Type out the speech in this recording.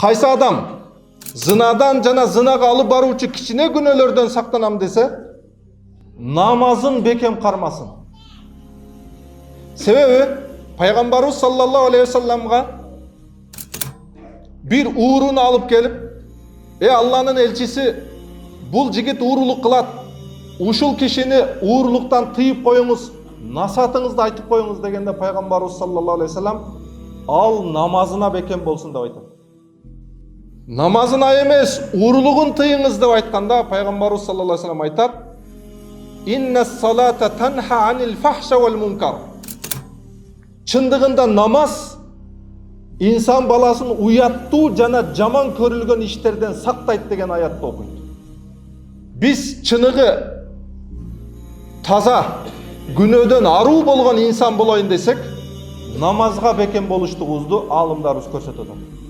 Кайсы адам зынадан жана зынага алып баруучу кичине күнөөлөрдөн сактанам десе, намазын бекем кармасын. Себеби пайгамбарыбыз саллаллаху алейхи вассаламга bir уурууну алып келип, Алланын элчиси, бул жигит уурулук кылат. Ушул кишини уурулуктан тыйып коюңуз, насаатыңызды айтып коюңуз дегенде пайгамбарыбыз саллаллаху алейхи вассалам ал намазына бекем болсун деп айтат. Намазына эмес, уурулугун тыйыңыз деп айтканда пайгамбарыбыз саллаллаху алейхи вассалам айтат: "Иннас-салата танха анил фахша вал мункар." Чындыгында намаз инсан баласын уяттуу жана жаман көрүлгөн иштерден сактайт деген аятты окуйт. Биз чыныгы таза, күнөөдөн аруу болгон инсан болоюн десек, намазга бекем болуштугубузду аалымдарыбыз көрсөтөт.